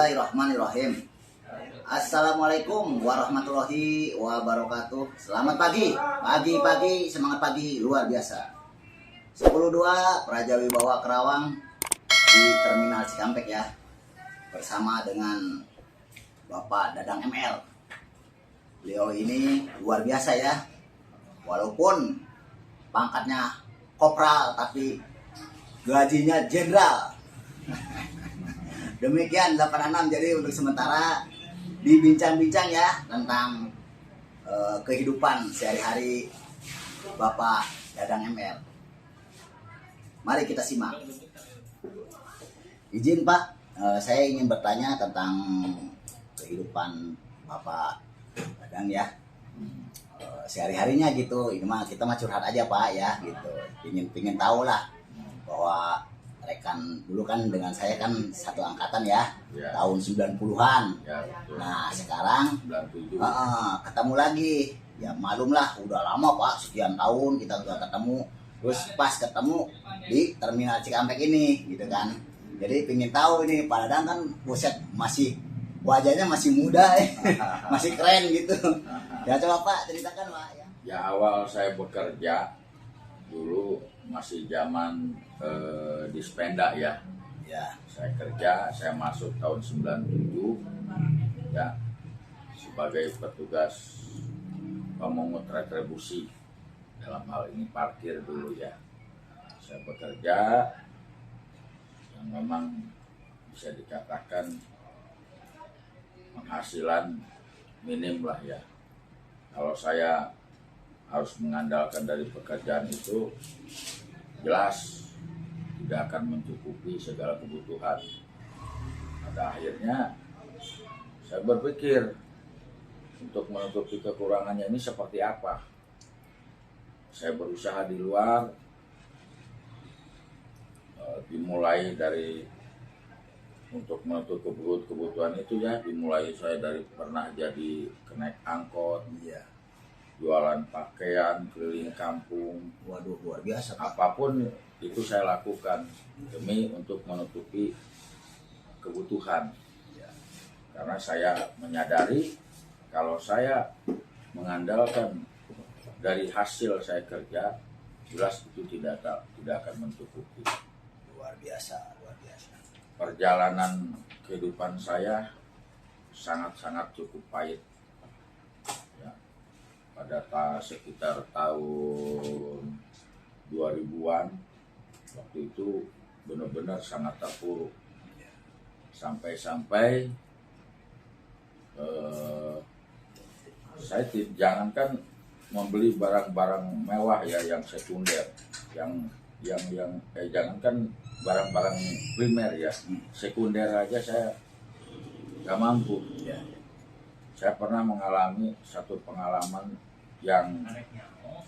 Bismillahirrahmanirrahim. Assalamualaikum warahmatullahi wabarakatuh. Selamat pagi, pagi semangat pagi luar biasa. 10.2 Praja Wibawa Kerawang di Terminal Cikampek ya, bersama dengan Bapak Dadang ML. Beliau ini luar biasa ya, walaupun pangkatnya kopral tapi gajinya jenderal. Demikian 86, jadi untuk sementara dibincang-bincang ya tentang kehidupan sehari-hari Bapak Dadang ML. Mari kita simak. Izin Pak, saya ingin bertanya tentang kehidupan Bapak Dadang ya. Sehari-harinya gitu, ini mah kita mah curhat aja Pak ya gitu. Ingin tahu lah bahwa rekan dulu kan dengan saya kan satu angkatan ya, tahun 90-an. Nah sekarang ketemu lagi ya, malum lah udah lama Pak, sekian tahun kita udah ketemu. Terus pas ketemu di Terminal Cikampek ini gitu kan, jadi pengen tahu ini Pak Dadang kan buset, masih wajahnya masih muda masih keren gitu ya. Coba Pak ceritakan Pak ya. Ya awal saya bekerja dulu masih zaman di Spenda ya. Saya kerja, saya masuk tahun 97 ya sebagai petugas pemungut retribusi, dalam hal ini parkir dulu ya. Saya bekerja yang memang bisa dikatakan penghasilan minim lah ya. Kalau saya harus mengandalkan dari pekerjaan itu, jelas tidak akan mencukupi segala kebutuhan. Pada akhirnya saya berpikir untuk menutupi kekurangannya ini seperti apa. Saya berusaha di luar, dimulai dari untuk menutup kebutuhan itu ya, dimulai saya dari pernah jadi kenaik angkot, jualan pakaian keliling kampung. Waduh luar biasa Pak. Apapun itu saya lakukan demi untuk menutupi kebutuhan. Karena saya menyadari kalau saya mengandalkan dari hasil saya kerja, jelas itu tidak akan mencukupi. Luar biasa, luar biasa. Perjalanan kehidupan saya sangat-sangat cukup pahit. Ya, pada sekitar tahun 2000-an, waktu itu benar-benar sangat terpuruk. Sampai-sampai saya jangankan membeli barang-barang mewah ya yang sekunder, jangankan barang-barang primer ya, sekunder aja saya nggak mampu. Saya pernah mengalami satu pengalaman yang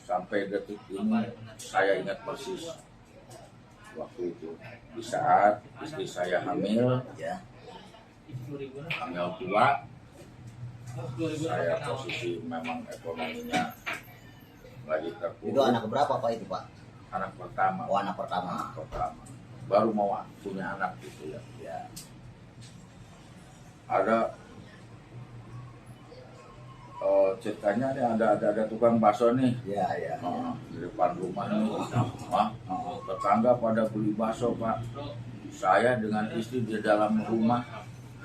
sampai detik ini saya ingat persis. Waktu itu di saat istri saya hamil tua, saya posisi memang ekonominya lagi terpuruk. Itu anak berapa Pak itu Pak? Anak pertama. Oh anak pertama. Baru mau punya anak gitu ya. Ada ceritanya nih, ada tukang bakso nih. Di depan rumah nih. Tetangga pada beli bakso Pak. Saya dengan istri di dalam rumah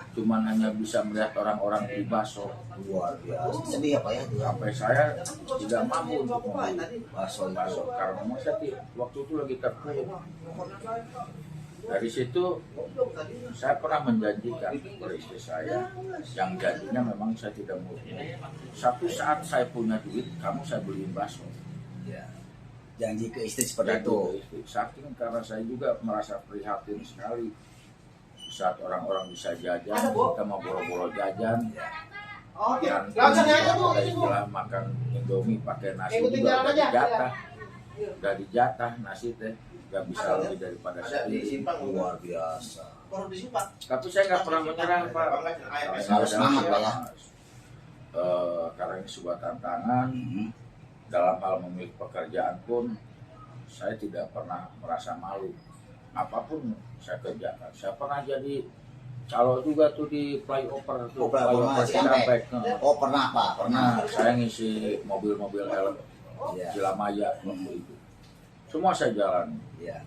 cuman hanya bisa melihat orang-orang beli bakso. Luar biasa. Sedih ya Pak ya? Sampai saya tidak mampu untuk membeli bakso karena saya waktu itu lagi terpuruk. Dari situ saya pernah menjanjikan kepada istri saya, yang janjinya memang saya tidak mau. Satu saat saya punya duit, kamu saya beliin bakso. Janji ke istri seperti itu. Saking karena saya juga merasa prihatin sekali. Saat orang-orang bisa jajan, kita mau boro-boro jajan. Dan istilah makan Indomie pakai nasi juga udah dijatah nasi teh, nggak bisa lebih daripada segini. Luar biasa. Tapi saya nggak pernah menyerah Pak. Harus semangat Pak ya. Karena ini sebuah tantangan. Dalam hal memilih pekerjaan pun saya tidak pernah merasa malu. Apapun saya kerjakan. Saya pernah jadi calo juga tuh di flyover tuh, Oh, flyover Cikampek. Oh pernah Pak, pernah. Nah, saya ngisi mobil-mobil Iya. Cilamaya waktu itu. Semua saya jalan. Iya.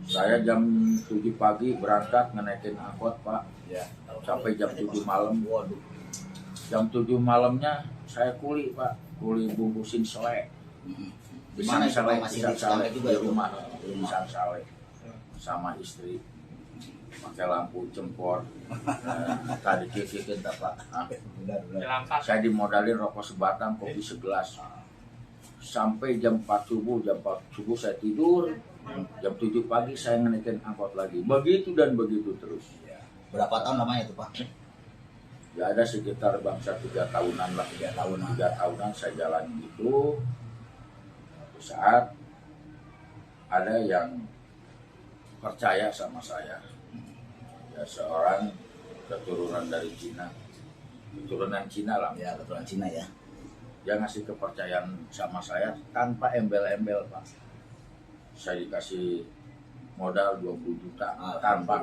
Saya jam 7 pagi berangkat ngenaikin angkot Pak, Iya. sampai jam 7 malam. Waduh. Jam 7 malamnya saya kuli Pak, kuli bungkusin selai. Di mana Selai masih di selai Cikampek juga di itu? rumah, di pisang selai sama istri. Pakai lampu jempol. Tadi kikikin Pak. Saya dimodalin rokok sebatang, kopi segelas. Sampai jam 4 subuh, saya tidur. Jam 7 pagi saya ngenaikin angkot lagi. Begitu dan begitu terus. Berapa tahun lamanya itu Pak? Ya ada sekitar bangsa 3 tahunan lah. 3 tahunan. 3 tahunan saya jalan gitu. Saat ada yang percaya sama saya. Ya seorang keturunan dari Cina. Keturunan Cina lah. Ya keturunan Cina ya. Dia ngasih kepercayaan sama saya tanpa embel-embel Pak. Saya dikasih modal 20 juta tanpa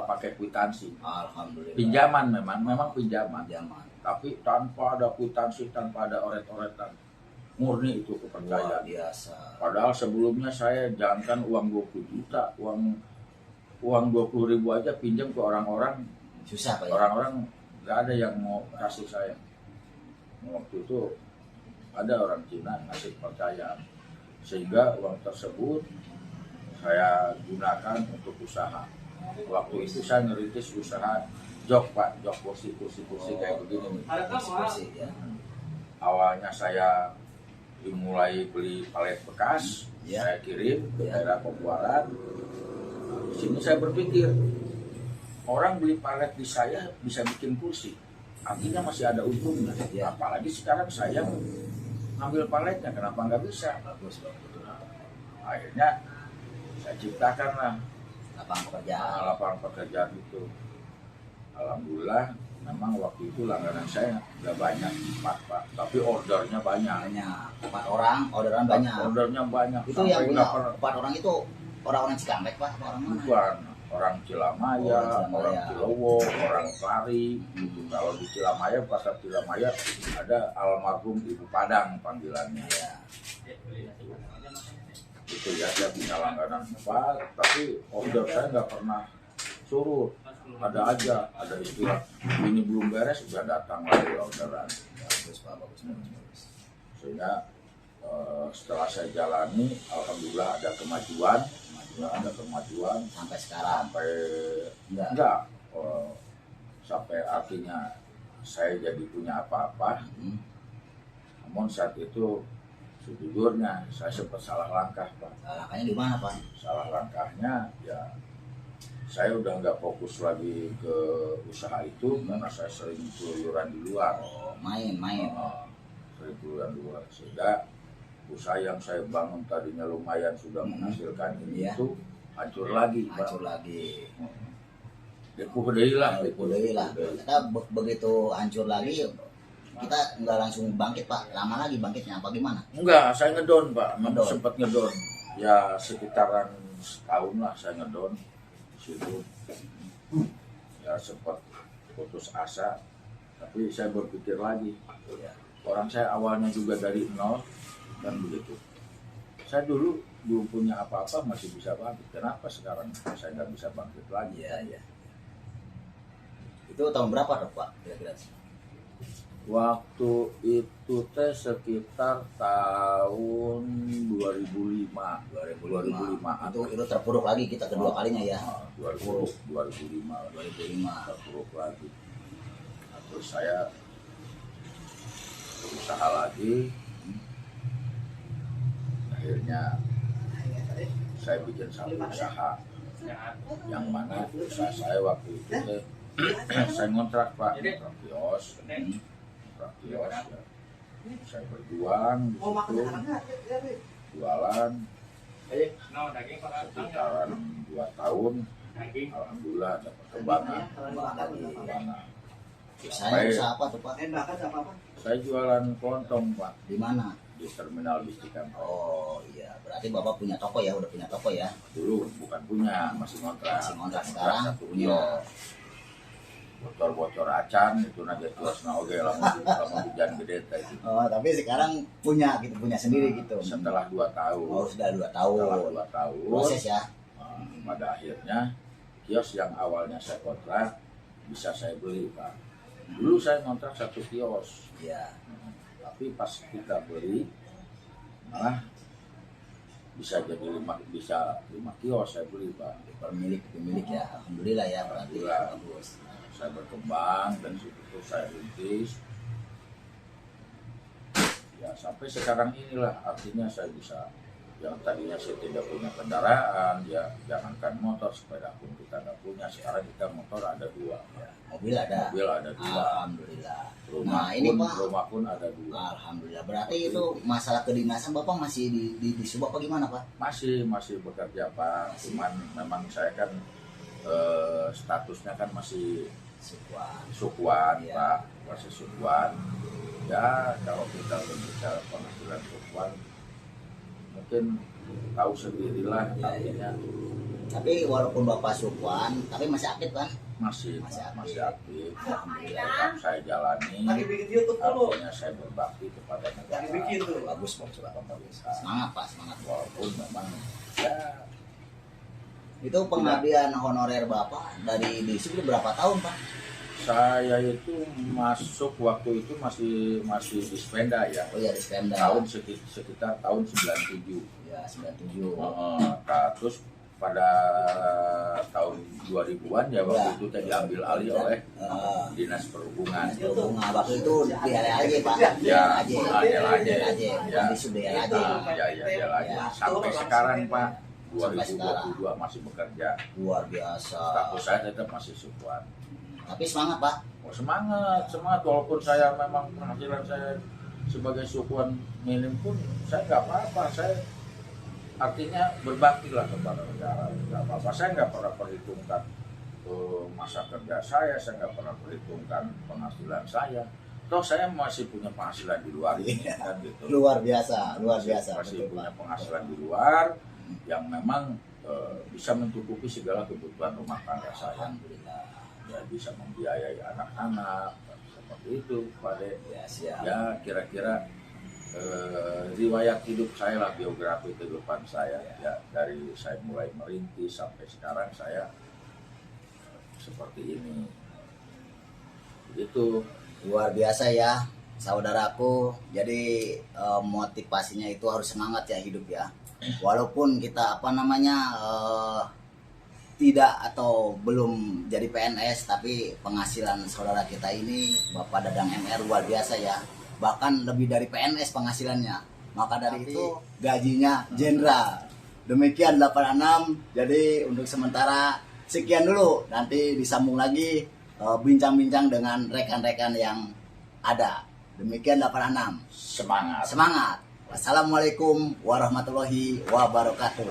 pakai kwitansi. Alhamdulillah. Pinjaman memang pinjaman. Pinjaman. Tapi tanpa ada kwitansi, tanpa ada oret-oretan. Murni itu kepercayaan. Luar biasa. Padahal sebelumnya saya jangankan uang 20 juta, uang 20.000 aja pinjam ke orang-orang. Susah Pak ya? Orang-orang nggak ada yang mau kasih saya. Waktu itu ada orang Cina ngasih kepercayaan. Sehingga uang tersebut saya gunakan untuk usaha. Waktu itu saya ngerintis usaha jok Pak, jok kursi kayak begini. Kursi ya. Awalnya saya dimulai beli palet bekas, Ya. saya kirim ke daerah Pabuaran. Di sini saya berpikir, orang beli palet di saya bisa bikin kursi, artinya masih ada untungnya. Ya. Apalagi sekarang saya ngambil paletnya, kenapa nggak bisa? Bagus. Akhirnya saya ciptakanlah Lapangan lapangan pekerjaan itu. Alhamdulillah, memang waktu itu langganan saya nggak banyak 4 Pak, tapi ordernya banyak. banyak. 4 orang, orderan banyak. Ordernya banyak. Itu yang punya nggak pernah- 4 orang itu orang-orang Cikampek Pak, orang mana? bukan orang Cilamaya, Oh, orang Cilamaya. Cilowo, orang Pari. Gitu. Kalau di Cilamaya, pasar Cilamaya ada almarhum Ibu Padang panggilannya. Ya. Itu ya, saya punya langganan Pak, tapi order saya nggak pernah surut. Ada aja, ada istilah ini belum beres sudah datang lagi orderan. Bagus Pak, bagus. Sehingga setelah saya jalani, alhamdulillah ada kemajuan Sampai sekarang sampai enggak. sampai artinya saya jadi punya apa-apa. Namun saat itu sejujurnya saya sempat salah langkah Pak. Langkahnya di mana Pak? Salah langkahnya ya saya udah nggak fokus lagi ke usaha itu karena saya sering keluyuran di luar. Main. Sering keluyuran di luar sehingga usaha yang saya bangun tadinya lumayan sudah menghasilkan ini Iya. itu hancur lagi Pak. Hancur lagi. Depuh deui lah. Deui lah. Kita begitu hancur lagi kita nggak langsung bangkit Pak, lama lagi bangkitnya apa gimana? Enggak, saya ngedon Pak, Ngedon. sempat ngedon. Ya sekitaran setahun lah saya ngedon situ. Ya sempat putus asa, tapi saya berpikir lagi. Ya. Orang saya awalnya juga dari nol dan begitu. Saya dulu belum punya apa-apa masih bisa bangkit. Kenapa sekarang saya nggak bisa bangkit lagi? Ya. Itu tahun berapa Pak kira-kira? Waktu itu teh sekitar tahun 2005. 2005. Itu terpuruk lagi kita kedua kalinya ya. 2005 terpuruk lagi. Nah, terus saya berusaha lagi. Akhirnya saya bikin satu usaha yang mana usaha saya waktu itu teh saya ngontrak Pak, ngontrak kios. Ya. Saya berjuang di situ, jualan sekitaran 2 tahun. Alhamdulillah dapat kembangan. Usaha apa tuh Pak? Saya jualan kelontong Pak Di mana? di terminal bis Cikampek. Oh iya, berarti Bapak punya toko ya, udah punya toko ya. Dulu bukan punya, masih ngontrak. Masih ngontrak sekarang Satu punya. kios. bocor-bocor acan itu naga kiosna oge lamun hujan gede teh gitu. Oh, tapi sekarang punya sendiri gitu. Setelah 2 tahun. Oh, sudah 2 tahun. Setelah 2 tahun. Proses ya. Pada akhirnya kios yang awalnya saya kontrak bisa saya beli, Pak. Dulu saya kontrak 1 kios. Iya. Tapi pas kita beli malah bisa jadi 5 kios saya beli, Pak. Pemilik ya. Alhamdulillah ya, berarti Alhamdulillah. bagus. Saya berkembang dan situ saya rintis. Ya sampai sekarang inilah artinya saya bisa, yang tadinya saya tidak punya kendaraan, ya jangankan motor, sepeda pun kita nggak punya. Sekarang kita motor ada 2, ya. Mobil ada. Mobil ada 2. Alhamdulillah. Rumah Nah, ini pun, Pak. rumah pun ada 2. Alhamdulillah. Berarti itu masalah kedinasan Bapak masih di Subak apa gimana, Pak? Masih bekerja, Pak. Cuman memang saya kan statusnya kan masih sukuan, Ya. Pak, masih sukuan. Ya kalau kita berbicara penghasilan sukuan mungkin tahu sendirilah Ya, artinya. Tapi walaupun Bapak sukuan, tapi masih aktif kan? Masih Masih aktif. Alhamdulillah. Tetap saya jalani. Lagi bikin YouTube dulu. Artinya saya berbakti kepada negara. Lagi bikin tuh. Bagus, Pak. Semangat, Pak, semangat. Walaupun memang ya Itu pengabdian honorer Bapak dari Disub itu berapa tahun, Pak? saya itu masuk waktu itu masih di Spenda ya. Oh ya, di Pemda. Tahun sekitar tahun 97. Ya, 97. Terus pada tahun 2000-an ya waktu Ya. itu saya diambil alih oleh Dinas Perhubungan. Bunga waktu itu di daerah aja, Pak. Ya, Aja. daerah aja. Bukan di Sub daerah aja. Ya. Sampai sekarang Pak, Sampai 2022 masih bekerja. Luar biasa. Status saya tetap masih sukuan. Tapi semangat, Pak. Oh, semangat walaupun saya memang penghasilan saya sebagai sukuan minim pun saya nggak apa-apa. Saya artinya berbakti lah kepada negara, nggak apa-apa. Saya nggak pernah perhitungkan masa kerja saya nggak pernah perhitungkan penghasilan saya. Toh saya masih punya penghasilan di luar ini kan gitu. Luar biasa. Masih Betul, punya Pak. penghasilan di luar yang memang bisa mencukupi segala kebutuhan rumah tangga saya. Alhamdulillah. Ya bisa membiayai anak-anak seperti itu, Pak De. Ya, siap. Ya kira-kira riwayat hidup saya lah, biografi kehidupan saya ya dari saya mulai merintis sampai sekarang saya seperti ini. Begitu. Luar biasa ya, saudaraku. Jadi motivasinya itu harus semangat ya hidup ya. Walaupun kita tidak atau belum jadi PNS, tapi penghasilan saudara kita ini Bapak Dadang MR luar biasa ya. Bahkan lebih dari PNS penghasilannya. Maka dari itu gajinya jenderal. Demikian 86. Jadi untuk sementara sekian dulu. Nanti disambung lagi bincang-bincang dengan rekan-rekan yang ada. Demikian 86. Semangat. Semangat. Wassalamualaikum warahmatullahi wabarakatuh.